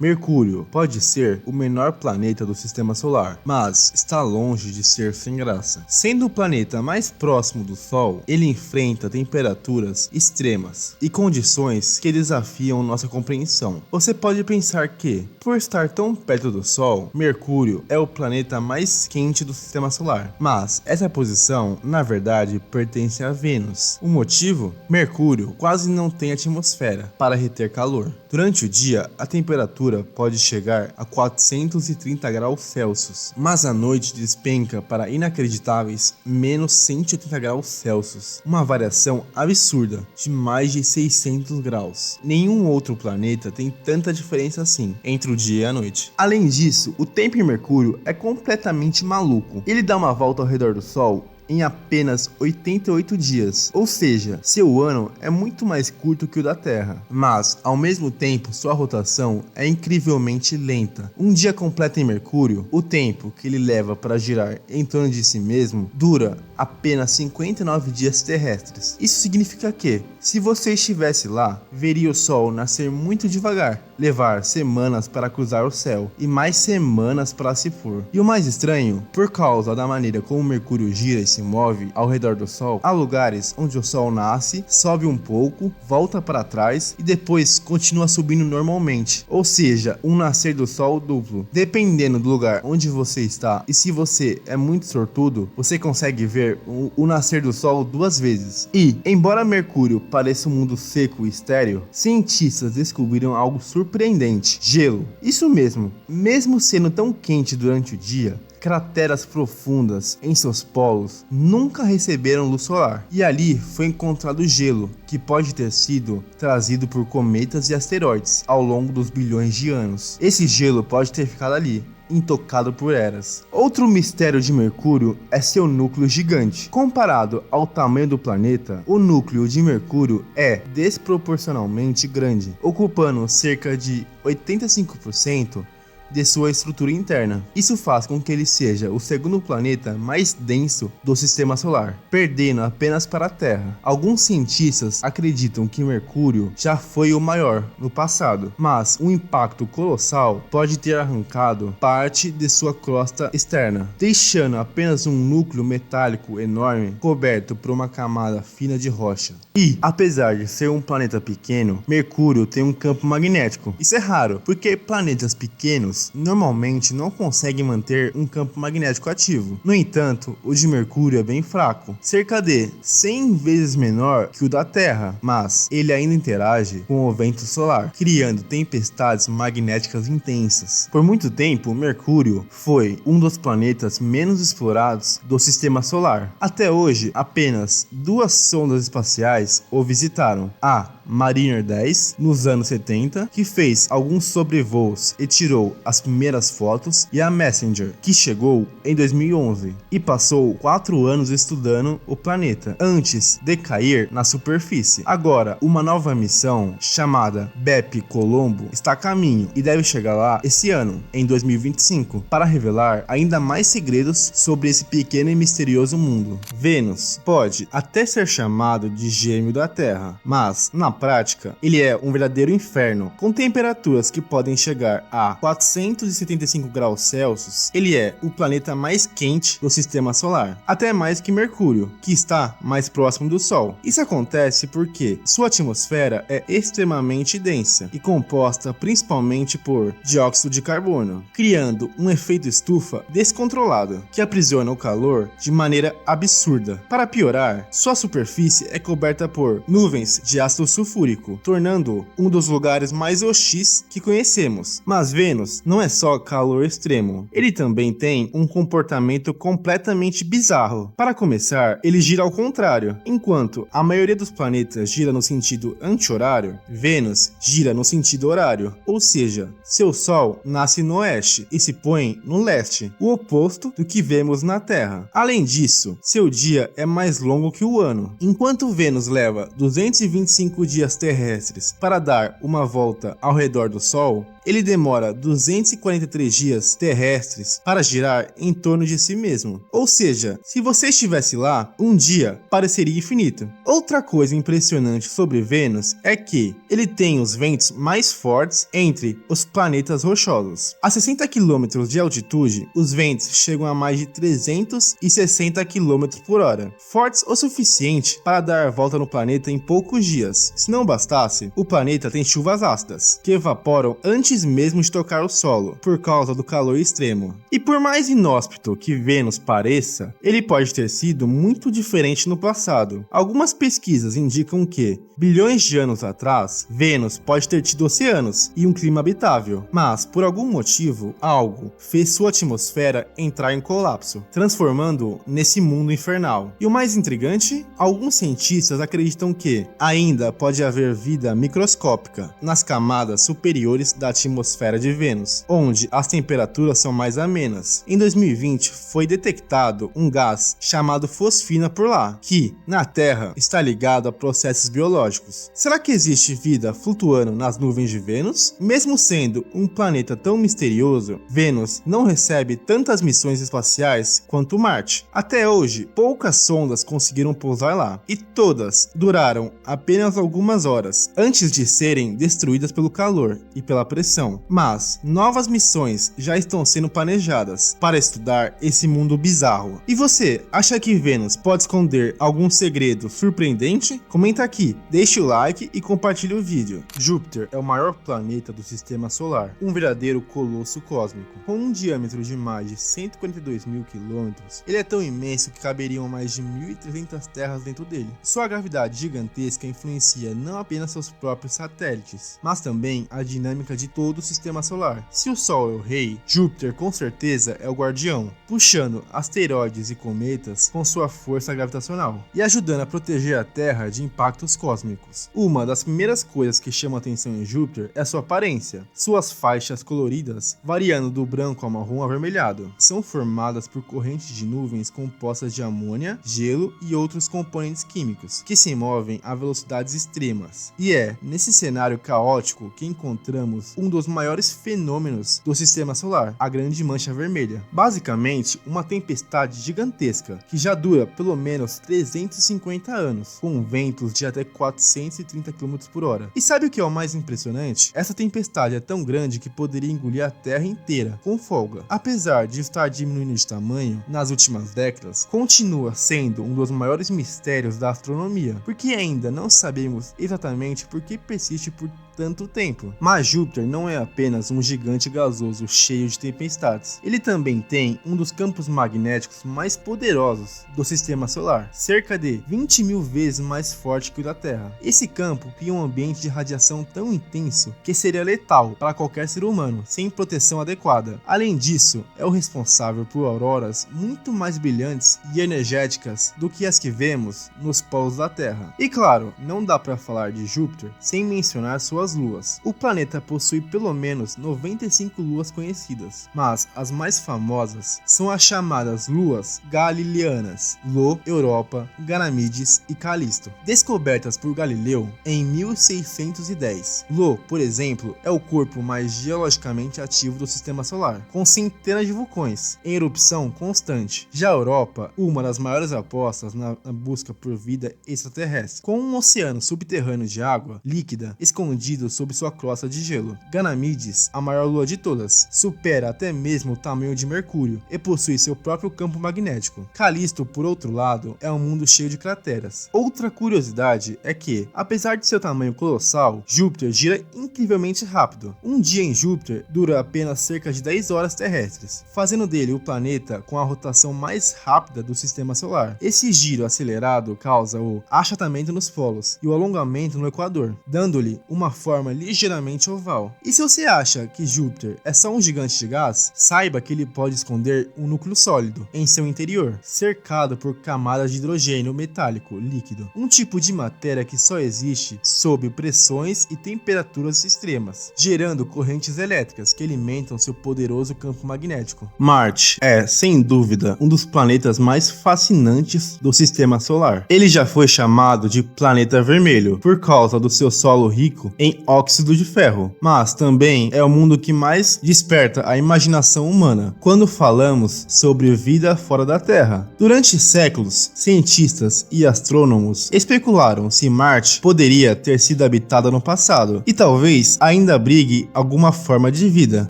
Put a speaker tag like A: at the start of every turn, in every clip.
A: Mercúrio pode ser o menor planeta do sistema solar, mas está longe de ser sem graça. Sendo o planeta mais próximo do Sol, ele enfrenta temperaturas extremas e condições que desafiam nossa compreensão. Você pode pensar que, por estar tão perto do Sol, Mercúrio é o planeta mais quente do sistema solar, mas essa posição, na verdade, pertence a Vênus. O motivo? Mercúrio quase não tem atmosfera para reter calor. Durante o dia, a temperatura pode chegar a 430 graus Celsius, mas à noite despenca para inacreditáveis menos 180 graus Celsius, uma variação absurda de mais de 600 graus. Nenhum outro planeta tem tanta diferença assim entre o dia e a noite. Além disso, o tempo em Mercúrio é completamente maluco. Ele dá uma volta ao redor do Sol em apenas 88 dias, ou seja, seu ano é muito mais curto que o da Terra, mas ao mesmo tempo sua rotação é incrivelmente lenta. Um dia completo em Mercúrio, o tempo que ele leva para girar em torno de si mesmo dura apenas 59 dias terrestres. Isso significa que, se você estivesse lá, veria o Sol nascer muito devagar, levar semanas para cruzar o céu e mais semanas para se pôr. E o mais estranho, por causa da maneira como Mercúrio gira e se move ao redor do Sol, há lugares onde o Sol nasce, sobe um pouco, volta para trás e depois continua subindo normalmente, ou seja, um nascer do Sol duplo. Dependendo do lugar onde você está e se você é muito sortudo, você consegue ver o nascer do Sol duas vezes. E, embora Mercúrio pareça um mundo seco e estéril, cientistas descobriram algo surpreendente: gelo. Isso mesmo, mesmo sendo tão quente durante o dia, crateras profundas em seus polos nunca receberam luz solar, e ali foi encontrado gelo que pode ter sido trazido por cometas e asteroides ao longo dos bilhões de anos. Esse gelo pode ter ficado ali, intocado por eras. Outro mistério de Mercúrio é seu núcleo gigante. Comparado ao tamanho do planeta, o núcleo de Mercúrio é desproporcionalmente grande, ocupando cerca de 85% de sua estrutura interna. Isso faz com que ele seja o segundo planeta mais denso do sistema solar, perdendo apenas para a Terra. Alguns cientistas acreditam que Mercúrio já foi o maior no passado, mas um impacto colossal pode ter arrancado parte de sua crosta externa, deixando apenas um núcleo metálico enorme coberto por uma camada fina de rocha. E, apesar de ser um planeta pequeno, Mercúrio tem um campo magnético. Isso é raro, porque planetas pequenos normalmente não conseguem manter um campo magnético ativo. No entanto, o de Mercúrio é bem fraco, cerca de 100 vezes menor que o da Terra, mas ele ainda interage com o vento solar, criando tempestades magnéticas intensas. Por muito tempo, Mercúrio foi um dos planetas menos explorados do sistema solar. Até hoje, apenas 2 sondas espaciais o visitaram: a Mariner 10, nos anos 70, que fez alguns sobrevoos e tirou as primeiras fotos, e a Messenger, que chegou em 2011 e passou 4 anos estudando o planeta antes de cair na superfície. Agora, uma nova missão chamada Bepi-Colombo está a caminho e deve chegar lá esse ano, em 2025, para revelar ainda mais segredos sobre esse pequeno e misterioso mundo. Vênus pode até ser chamado de gêmeo da Terra, mas na prática ele é um verdadeiro inferno, com temperaturas que podem chegar a 475 graus Celsius. Ele é o planeta mais quente do sistema solar, até mais que Mercúrio, que está mais próximo do Sol. Isso acontece porque sua atmosfera é extremamente densa e composta principalmente por dióxido de carbono, criando um efeito estufa descontrolado que aprisiona o calor de maneira absurda. Para piorar, sua superfície é coberta por nuvens de ácido sulfúrico, tornando-o um dos lugares mais hostis que conhecemos. Mas Vênus não é só calor extremo, ele também tem um comportamento completamente bizarro. Para começar, ele gira ao contrário. Enquanto a maioria dos planetas gira no sentido anti-horário, Vênus gira no sentido horário, ou seja, seu Sol nasce no oeste e se põe no leste, o oposto do que vemos na Terra. Além disso, seu dia é mais longo que o ano. Enquanto Vênus leva 225 dias terrestres para dar uma volta ao redor do Sol, ele demora 243 dias terrestres para girar em torno de si mesmo. Ou seja, se você estivesse lá, um dia pareceria infinito. Outra coisa impressionante sobre Vênus é que ele tem os ventos mais fortes entre os planetas rochosos. A 60 km de altitude, os ventos chegam a mais de 360 km por hora, fortes o suficiente para dar a volta no planeta em poucos dias. Se não bastasse, o planeta tem chuvas ácidas, que evaporam antes mesmo de tocar o solo, por causa do calor extremo. E por mais inóspito que Vênus pareça, ele pode ter sido muito diferente no passado. Algumas pesquisas indicam que, bilhões de anos atrás, Vênus pode ter tido oceanos e um clima habitável, mas por algum motivo, algo fez sua atmosfera entrar em colapso, transformando-o nesse mundo infernal. E o mais intrigante, alguns cientistas acreditam que ainda pode haver vida microscópica nas camadas superiores da atmosfera de Vênus, onde as temperaturas são mais amenas. Em 2020, foi detectado um gás chamado fosfina por lá, que, na Terra, está ligado a processos biológicos. Será que existe vida flutuando nas nuvens de Vênus? Mesmo sendo um planeta tão misterioso, Vênus não recebe tantas missões espaciais quanto Marte. Até hoje, poucas sondas conseguiram pousar lá, e todas duraram apenas algumas horas, antes de serem destruídas pelo calor e pela pressão. Mas novas missões já estão sendo planejadas para estudar esse mundo bizarro. E você, acha que Vênus pode esconder algum segredo surpreendente? Comenta aqui, deixe o like e compartilhe o vídeo. Júpiter é o maior planeta do sistema solar, um verdadeiro colosso cósmico. Com um diâmetro de mais de 142 mil quilômetros, ele é tão imenso que caberiam mais de 1.300 terras dentro dele. Sua gravidade gigantesca influencia não apenas seus próprios satélites, mas também a dinâmica de todo o sistema solar. Se o Sol é o rei, Júpiter com certeza é o guardião, puxando asteroides e cometas com sua força gravitacional e ajudando a proteger a Terra de impactos cósmicos. Uma das primeiras coisas que chama a atenção em Júpiter é sua aparência. Suas faixas coloridas, variando do branco ao marrom avermelhado, são formadas por correntes de nuvens compostas de amônia, gelo e outros componentes químicos, que se movem a velocidades extremas. E é nesse cenário caótico que encontramos um dos maiores fenômenos do sistema solar, a Grande Mancha Vermelha. Basicamente, uma tempestade gigantesca que já dura pelo menos 350 anos, com ventos de até 430 km por hora. E sabe o que é o mais impressionante? Essa tempestade é tão grande que poderia engolir a Terra inteira, com folga. Apesar de estar diminuindo de tamanho nas últimas décadas, continua sendo um dos maiores mistérios da astronomia, porque ainda não sabemos exatamente por que persiste por tanto tempo. Mas Júpiter não é apenas um gigante gasoso cheio de tempestades. Ele também tem um dos campos magnéticos mais poderosos do sistema solar, cerca de 20 mil vezes mais forte que o da Terra. Esse campo cria um ambiente de radiação tão intenso que seria letal para qualquer ser humano, sem proteção adequada. Além disso, é o responsável por auroras muito mais brilhantes e energéticas do que as que vemos nos polos da Terra. E claro, não dá para falar de Júpiter sem mencionar suas luas. O planeta possui pelo menos 95 luas conhecidas, mas as mais famosas são as chamadas luas galileanas, Io, Europa, Ganímedes e Calisto, descobertas por Galileu em 1610. Io, por exemplo, é o corpo mais geologicamente ativo do sistema solar, com centenas de vulcões em erupção constante. Já a Europa, uma das maiores apostas na busca por vida extraterrestre, com um oceano subterrâneo de água líquida escondido sob sua crosta de gelo. Ganímedes, a maior lua de todas, supera até mesmo o tamanho de Mercúrio e possui seu próprio campo magnético. Calisto, por outro lado, é um mundo cheio de crateras. Outra curiosidade é que, apesar de seu tamanho colossal, Júpiter gira incrivelmente rápido. Um dia em Júpiter dura apenas cerca de 10 horas terrestres, fazendo dele o planeta com a rotação mais rápida do sistema solar. Esse giro acelerado causa o achatamento nos polos e o alongamento no equador, dando-lhe uma forma ligeiramente oval. E se você acha que Júpiter é só um gigante de gás, saiba que ele pode esconder um núcleo sólido em seu interior, cercado por camadas de hidrogênio metálico líquido, um tipo de matéria que só existe sob pressões e temperaturas extremas, gerando correntes elétricas que alimentam seu poderoso campo magnético. Marte é, sem dúvida, um dos planetas mais fascinantes do sistema solar. Ele já foi chamado de planeta vermelho por causa do seu solo rico em em óxido de ferro, mas também é o mundo que mais desperta a imaginação humana quando falamos sobre vida fora da Terra. Durante séculos, cientistas e astrônomos especularam se Marte poderia ter sido habitada no passado e talvez ainda abrigue alguma forma de vida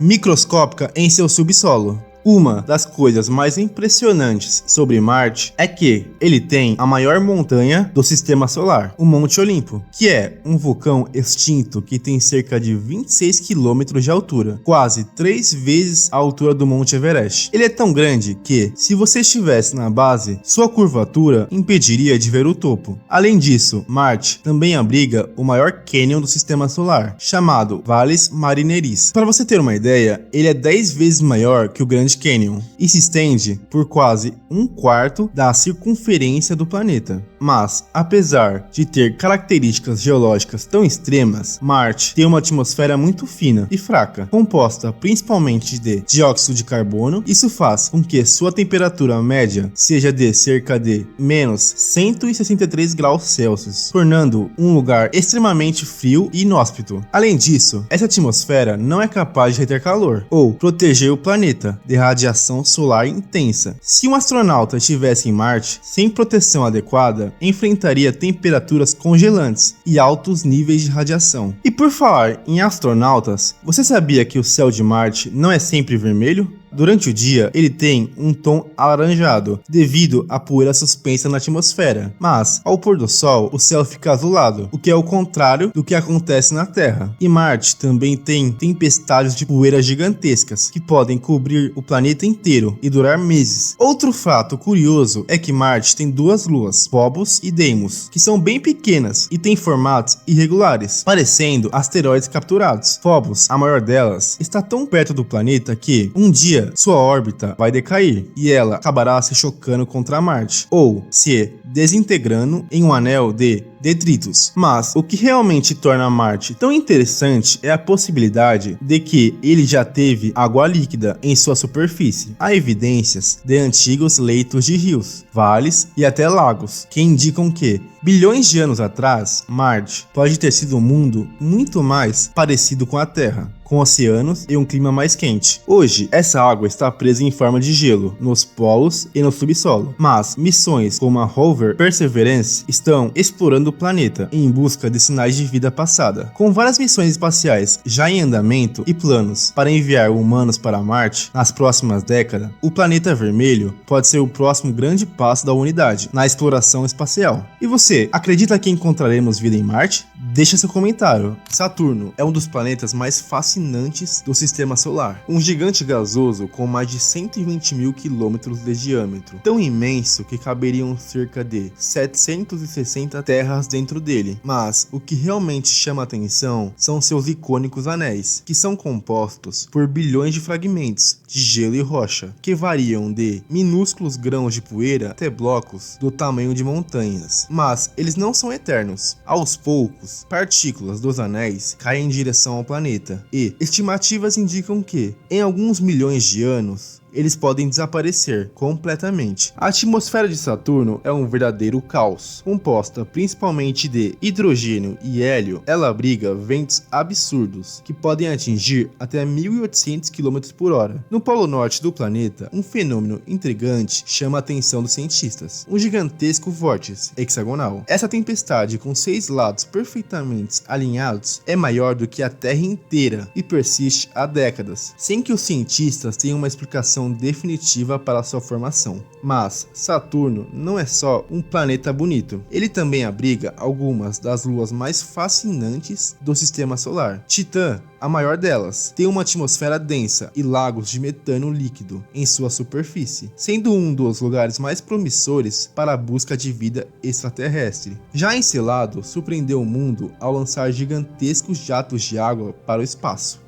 A: microscópica em seu subsolo. Uma das coisas mais impressionantes sobre Marte é que ele tem a maior montanha do sistema solar, o Monte Olimpo, que é um vulcão extinto que tem cerca de 26 km de altura, quase 3 vezes a altura do Monte Everest. Ele é tão grande que, se você estivesse na base, sua curvatura impediria de ver o topo. Além disso, Marte também abriga o maior cânion do sistema solar, chamado Valles Marineris. Para você ter uma ideia, ele é 10 vezes maior que o Grande Canyon e se estende por quase um quarto da circunferência do planeta. Mas, apesar de ter características geológicas tão extremas, Marte tem uma atmosfera muito fina e fraca, composta principalmente de dióxido de carbono. Isso faz com que sua temperatura média seja de cerca de menos 163 graus Celsius, tornando um lugar extremamente frio e inóspito. Além disso, essa atmosfera não é capaz de reter calor ou proteger o planeta de radiação solar intensa. Se um astronauta estivesse em Marte sem proteção adequada, enfrentaria temperaturas congelantes e altos níveis de radiação. E por falar em astronautas, você sabia que o céu de Marte não é sempre vermelho? Durante o dia, ele tem um tom alaranjado, devido à poeira suspensa na atmosfera. Mas, ao pôr do sol, o céu fica azulado, o que é o contrário do que acontece na Terra. E Marte também tem tempestades de poeira gigantescas, que podem cobrir o planeta inteiro e durar meses. Outro fato curioso é que Marte tem duas luas, Phobos e Deimos, que são bem pequenas e têm formatos irregulares, parecendo asteroides capturados. Phobos, a maior delas, está tão perto do planeta que, um dia, sua órbita vai decair e ela acabará se chocando contra Marte ou se desintegrando em um anel de detritos. Mas o que realmente torna Marte tão interessante é a possibilidade de que ele já teve água líquida em sua superfície. Há evidências de antigos leitos de rios, vales e até lagos que indicam que, bilhões de anos atrás, Marte pode ter sido um mundo muito mais parecido com a Terra, com oceanos e um clima mais quente. Hoje, essa água está presa em forma de gelo nos polos e no subsolo, mas missões como a rover Perseverance estão explorando o planeta em busca de sinais de vida passada. Com várias missões espaciais já em andamento e planos para enviar humanos para Marte nas próximas décadas, o planeta vermelho pode ser o próximo grande passo da humanidade na exploração espacial. E você, acredita que encontraremos vida em Marte? Deixa seu comentário. Saturno é um dos planetas mais fascinantes do sistema solar. Um gigante gasoso com mais de 120 mil quilômetros de diâmetro. Tão imenso que caberiam cerca de 760 terras dentro dele. Mas o que realmente chama atenção são seus icônicos anéis, que são compostos por bilhões de fragmentos de gelo e rocha, que variam de minúsculos grãos de poeira até blocos do tamanho de montanhas. Mas eles não são eternos. Aos poucos, partículas dos anéis caem em direção ao planeta e estimativas indicam que, em alguns milhões de anos, eles podem desaparecer completamente. A atmosfera de Saturno é um verdadeiro caos. Composta principalmente de hidrogênio e hélio, ela abriga ventos absurdos que podem atingir até 1.800 km por hora. No polo norte do planeta, um fenômeno intrigante chama a atenção dos cientistas: um gigantesco vórtice hexagonal. Essa tempestade, com 6 lados perfeitamente alinhados, é maior do que a Terra inteira e persiste há décadas, sem que os cientistas tenham uma explicação definitiva para sua formação. Mas Saturno não é só um planeta bonito, ele também abriga algumas das luas mais fascinantes do sistema solar. Titã, a maior delas, tem uma atmosfera densa e lagos de metano líquido em sua superfície, sendo um dos lugares mais promissores para a busca de vida extraterrestre. Já Encelado surpreendeu o mundo ao lançar gigantescos jatos de água para o espaço,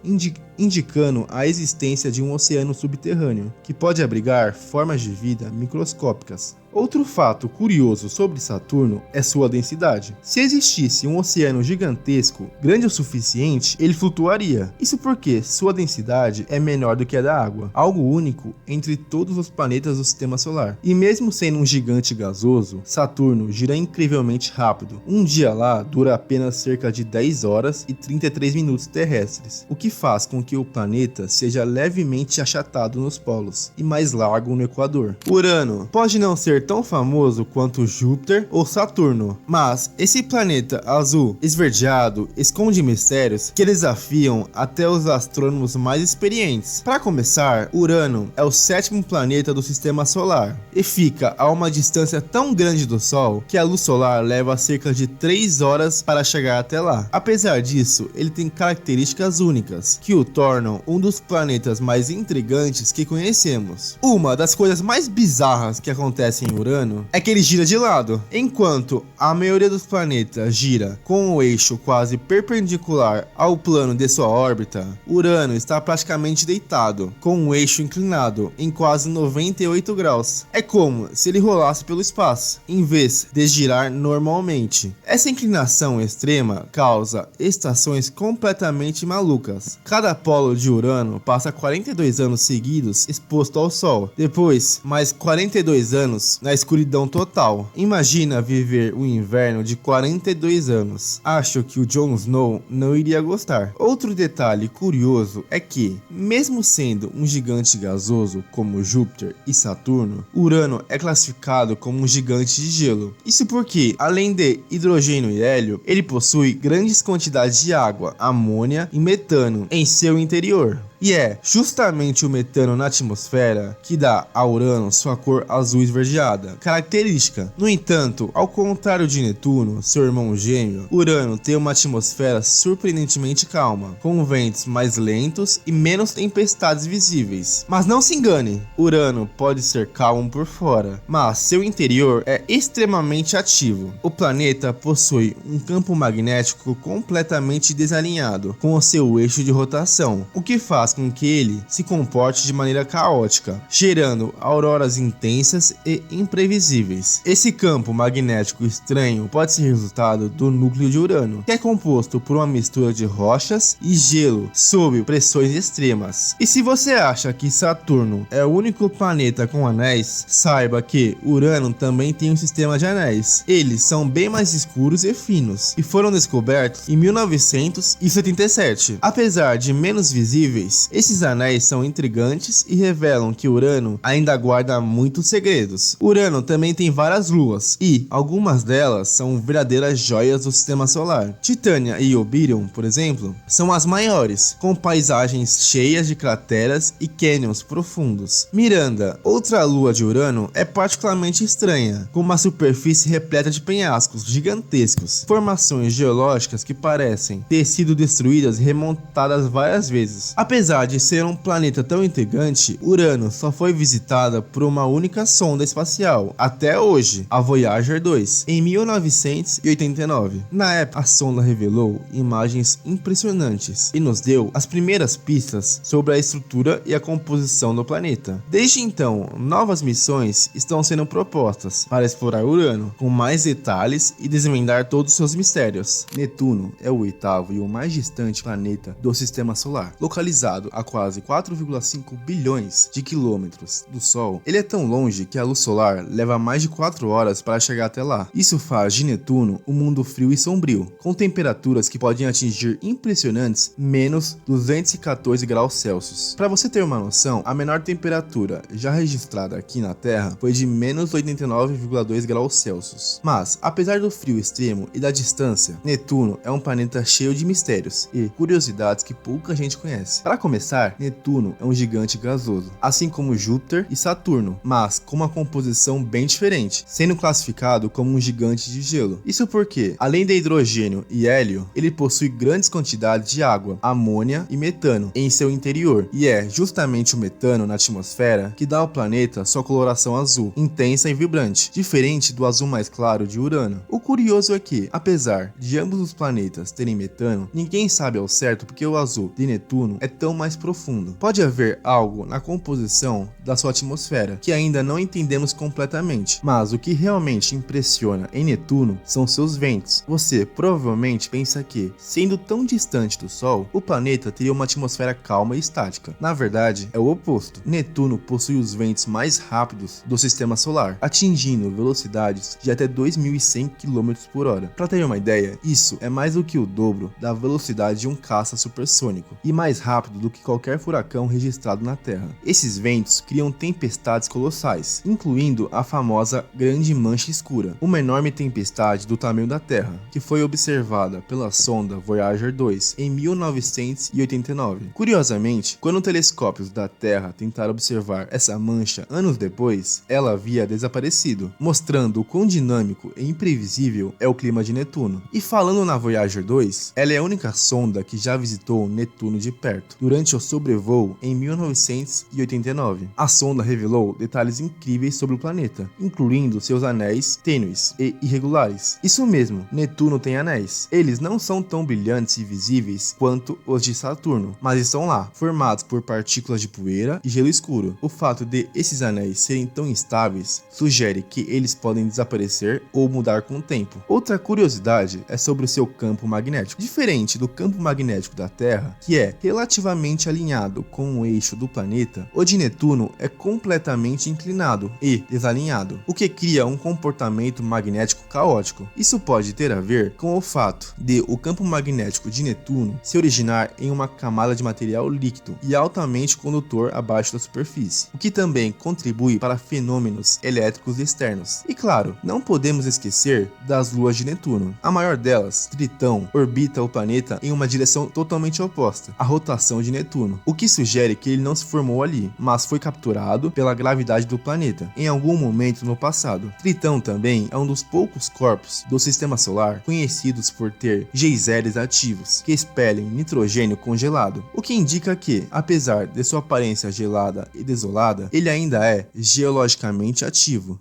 A: indicando a existência de um oceano subterrâneo que pode abrigar formas de vida microscópicas Outro fato curioso sobre Saturno é sua densidade. Se existisse um oceano gigantesco, grande o suficiente, ele flutuaria. Isso porque sua densidade é menor do que a da água, algo único entre todos os planetas do sistema solar. E mesmo sendo um gigante gasoso, Saturno gira incrivelmente rápido. Um dia lá dura apenas cerca de 10 horas e 33 minutos terrestres, o que faz com que o planeta seja levemente achatado nos polos e mais largo no Equador. Urano pode não ser tão famoso quanto Júpiter ou Saturno, mas esse planeta azul esverdeado esconde mistérios que desafiam até os astrônomos mais experientes. Para começar, Urano é o sétimo planeta do sistema solar e fica a uma distância tão grande do Sol que a luz solar leva cerca de 3 horas para chegar até lá. Apesar disso, ele tem características únicas que o tornam um dos planetas mais intrigantes que conhecemos. Uma das coisas mais bizarras que acontecem em Urano é que ele gira de lado. Enquanto a maioria dos planetas gira com o eixo quase perpendicular ao plano de sua órbita, Urano está praticamente deitado, com o eixo inclinado em quase 98 graus. É como se ele rolasse pelo espaço, em vez de girar normalmente. Essa inclinação extrema causa estações completamente malucas. Cada polo de Urano passa 42 anos seguidos exposto ao Sol, depois mais 42 anos na escuridão total. Imagina viver um inverno de 42 anos. Acho que o Jon Snow não iria gostar. Outro detalhe curioso é que, mesmo sendo um gigante gasoso como Júpiter e Saturno, Urano é classificado como um gigante de gelo. Isso porque, além de hidrogênio e hélio, ele possui grandes quantidades de água, amônia e metano em seu interior. E é justamente o metano na atmosfera que dá a Urano sua cor azul esverdeada, característica. No entanto, ao contrário de Netuno, seu irmão gêmeo, Urano tem uma atmosfera surpreendentemente calma, com ventos mais lentos e menos tempestades visíveis. Mas não se engane, Urano pode ser calmo por fora, mas seu interior é extremamente ativo. O planeta possui um campo magnético completamente desalinhado com o seu eixo de rotação, o que faz com que ele se comporte de maneira caótica, gerando auroras intensas e imprevisíveis. Esse campo magnético estranho pode ser resultado do núcleo de Urano, que é composto por uma mistura de rochas e gelo sob pressões extremas. E se você acha que Saturno é o único planeta com anéis, saiba que Urano também tem um sistema de anéis. Eles são bem mais escuros e finos e foram descobertos em 1977. Apesar de menos visíveis, esses anéis são intrigantes e revelam que Urano ainda guarda muitos segredos. Urano também tem várias luas e algumas delas são verdadeiras joias do sistema solar. Titânia e Obirion, por exemplo, são as maiores, com paisagens cheias de crateras e cânions profundos. Miranda, outra lua de Urano, é particularmente estranha, com uma superfície repleta de penhascos gigantescos, formações geológicas que parecem ter sido destruídas e remontadas várias vezes. Apesar de ser um planeta tão intrigante, Urano só foi visitada por uma única sonda espacial, até hoje, a Voyager 2, em 1989. Na época, a sonda revelou imagens impressionantes e nos deu as primeiras pistas sobre a estrutura e a composição do planeta. Desde então, novas missões estão sendo propostas para explorar Urano com mais detalhes e desvendar todos os seus mistérios. Netuno é o oitavo e o mais distante planeta do sistema solar, localizado a quase 4,5 bilhões de quilômetros do Sol. Ele é tão longe que a luz solar leva mais de 4 horas para chegar até lá. Isso faz de Netuno um mundo frio e sombrio, com temperaturas que podem atingir impressionantes menos 214 graus Celsius. Para você ter uma noção, a menor temperatura já registrada aqui na Terra foi de menos 89,2 graus Celsius. Mas, apesar do frio extremo e da distância, Netuno é um planeta cheio de mistérios e curiosidades que pouca gente conhece. Para começar, Netuno é um gigante gasoso, assim como Júpiter e Saturno, mas com uma composição bem diferente, sendo classificado como um gigante de gelo. Isso porque, além de hidrogênio e hélio, ele possui grandes quantidades de água, amônia e metano em seu interior, e é justamente o metano na atmosfera que dá ao planeta sua coloração azul, intensa e vibrante, diferente do azul mais claro de Urano. O curioso é que, apesar de ambos os planetas terem metano, ninguém sabe ao certo porque o azul de Netuno é tão mais profundo. Pode haver algo na composição da sua atmosfera que ainda não entendemos completamente. Mas o que realmente impressiona em Netuno são seus ventos. Você provavelmente pensa que, sendo tão distante do Sol, o planeta teria uma atmosfera calma e estática. Na verdade, é o oposto. Netuno possui os ventos mais rápidos do sistema solar, atingindo velocidades de até 2.100 km por hora. Para ter uma ideia, isso é mais do que o dobro da velocidade de um caça supersônico e mais rápido do que qualquer furacão registrado na Terra. Esses ventos criam tempestades colossais, incluindo a famosa Grande Mancha Escura, uma enorme tempestade do tamanho da Terra, que foi observada pela sonda Voyager 2 em 1989. Curiosamente, quando telescópios da Terra tentaram observar essa mancha anos depois, ela havia desaparecido, mostrando o quão dinâmico e imprevisível é o clima de Netuno. E falando na Voyager 2, ela é a única sonda que já visitou Netuno de perto, durante o sobrevoo em 1989. A sonda revelou detalhes incríveis sobre o planeta, incluindo seus anéis tênues e irregulares. Isso mesmo, Netuno tem anéis. Eles não são tão brilhantes e visíveis quanto os de Saturno, mas estão lá, formados por partículas de poeira e gelo escuro. O fato de esses anéis serem tão instáveis sugere que eles podem desaparecer ou mudar com o tempo. Outra curiosidade é sobre o seu campo magnético. Diferente do campo magnético da Terra, que é relativamente alinhado com o eixo do planeta, o de Netuno é completamente inclinado e desalinhado, o que cria um comportamento magnético caótico. Isso pode ter a ver com o fato de o campo magnético de Netuno se originar em uma camada de material líquido e altamente condutor abaixo da superfície, o que também contribui para fenômenos elétricos externos. E claro, não podemos esquecer das luas de Netuno. A maior delas, Tritão, orbita o planeta em uma direção totalmente oposta à rotação de Netuno, o que sugere que ele não se formou ali, mas foi capturado pela gravidade do planeta em algum momento no passado. Tritão também é um dos poucos corpos do sistema solar conhecidos por ter geysers ativos que expelem nitrogênio congelado, o que indica que, apesar de sua aparência gelada e desolada, ele ainda é geologicamente ativo.